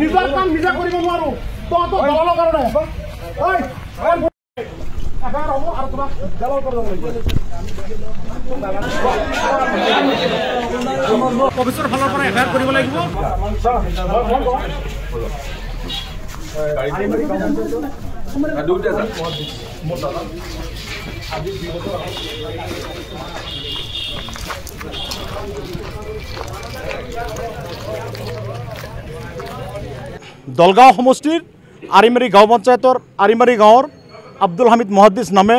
নিজৰ কাম নিজে কৰিব নোৱাৰো তহঁত দলৰ কাৰণে অফিচৰ ফালৰ পৰা এফআইআৰ কৰিব লাগিব। দলগাঁও সমষ্টিৰ আৰিমাৰী গাঁও পঞ্চায়তৰ আৰিমাৰী গাঁৱৰ আব্দুল হামিদ মহাদ্দিছ নামে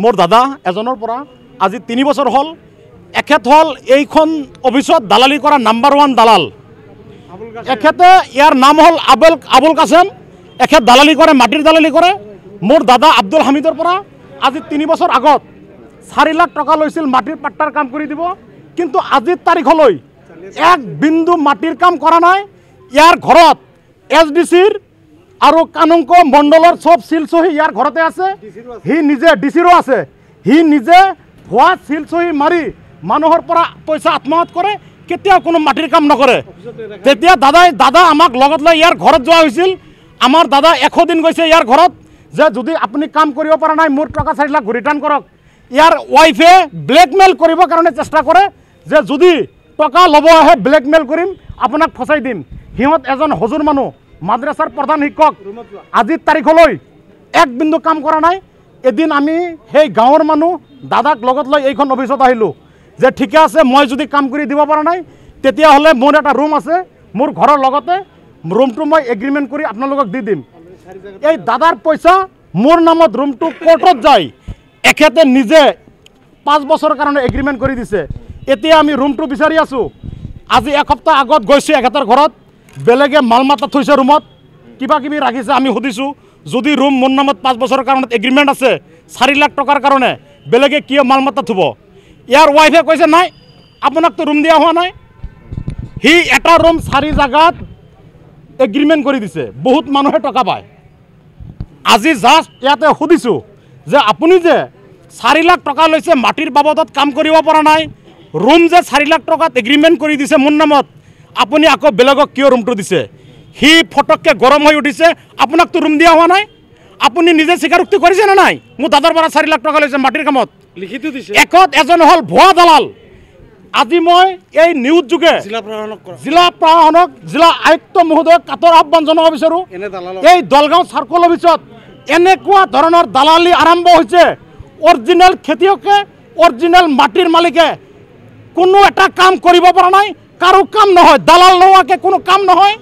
মোৰ দাদা এজনৰ পৰা আজি 3 বছৰ হ'ল। এখেত হ'ল এইখন অফিচত দালালি কৰা নাম্বাৰ 1 দালাল। এখেতে ইয়াৰ নাম হ'ল আবুল কাছেম। এখেত দালালি কৰে, মাটিৰ দালালি কৰে। মোৰ দাদা আব্দুল হামিদৰ পৰা আজি 3 বছৰ আগত 4 লাখ টকা লৈছিল মাটিৰ পাট্টাৰ কাম কৰি দিব, কিন্তু আজিৰ তাৰিখলৈ এক বিন্দু মাটিৰ কাম কৰা নাই। ইয়াৰ ঘৰত SDCৰ আৰু কানংক মণ্ডলৰ সব চিলচহী ইয়াৰ ঘৰতে আছে। সি নিজে ডিচিৰো আছে। সি নিজে ভুৱা চিলচহী মাৰি মানুহৰ পৰা পইচা আত্মসাৎ কৰে, কেতিয়াও কোনো মাটিৰ কাম নকৰে। তেতিয়া দাদা আমাক লগত লৈ ইয়াৰ ঘৰত যোৱা হৈছিল। আমাৰ দাদা 100 দিন গৈছে ইয়াৰ ঘৰত যে যদি আপুনি কাম কৰিব পৰা নাই মোৰ টকা 4 লাখ ৰিটাৰ্ণ কৰক। ইয়াৰ ৱাইফে ব্লেকমেইল কৰিবৰ কাৰণে চেষ্টা কৰে যে যদি টকা ল'ব আহে ব্লেকমেইল কৰিম, আপোনাক ফচাই দিম। সিহঁত এজন হজুৰ মানুহ, মাদ্ৰাছাৰ প্ৰধান শিক্ষক। আজিৰ তাৰিখলৈ এক বিন্দু কাম কৰা নাই। এদিন আমি সেই গাঁৱৰ মানুহ দাদাক লগত লৈ এইখন অফিচত আহিলোঁ যে ঠিকে আছে, মই যদি কাম কৰি দিব পৰা নাই তেতিয়াহ'লে মোৰ এটা ৰুম আছে, মোৰ ঘৰৰ লগতে ৰুমটো মই এগ্ৰিমেণ্ট কৰি আপোনালোকক দি দিম। এই দাদাৰ পইচা মোৰ নামত ৰুমটো কোৰ্টত যায়। এখেতে নিজে 5 বছৰৰ কাৰণে এগ্ৰিমেণ্ট কৰি দিছে। এতিয়া আমি ৰুমটো বিচাৰি আছোঁ। আজি এসপ্তাহ আগত গৈছোঁ এখেতৰ ঘৰত, বেলেগে মাল মাতা থৈছে ৰুমত, কিবা কিবি ৰাখিছে। আমি সুধিছোঁ যদি ৰুম মোৰ নামত 5 বছৰৰ কাৰণত এগ্ৰিমেণ্ট আছে 4 লাখ টকাৰ কাৰণে, বেলেগে কিয় মাল মাতা থ'ব? ইয়াৰ ৱাইফে কৈছে নাই, আপোনাকতো ৰুম দিয়া হোৱা নাই। সি এটা ৰুম 4 জাগাত এগ্ৰিমেণ্ট কৰি দিছে। বহুত মানুহে টকা পায়। আজি জাষ্ট ইয়াতে সুধিছোঁ যে আপুনি যে 4 লাখ টকা লৈছে মাটিৰ বাবদত কাম কৰিব পৰা নাই, ৰুম যে 4 লাখ টকাত এগ্ৰিমেণ্ট কৰি দিছে মোৰ নামত, আপুনি আকৌ বেলেগক কিয় ৰুমটো দিছে? সি ফটককৈ গৰম হৈ উঠিছে, আপোনাকতো ৰুম দিয়া হোৱা নাই, আপুনি নিজে স্বীকাৰোক্তি কৰিছে নে নাই? মোৰ দাদাৰ পৰা 4 লাখ টকা লৈছে মাটিৰ কামত, লিখিত দিছে। একত এজন হ'ল ভুৱা দালাল। আজি মই এই নিউজ যোগে জিলা প্ৰশাসনক, জিলা আয়ুক্ত মহোদয়ক কাটৰ আহ্বান জনাব বিচাৰোঁ। এই দলগাঁও চাৰ্কল অফিচত এনেকুৱা ধৰণৰ দালালি আৰম্ভ হৈছে। অৰিজিনেল খেতিয়কে, অৰিজিনেল মাটিৰ মালিকে কোনো এটা কাম কৰিব পৰা নাই। কাৰো কাম নহয়, দালাল নোহোৱাকৈ কোনো কাম নহয়।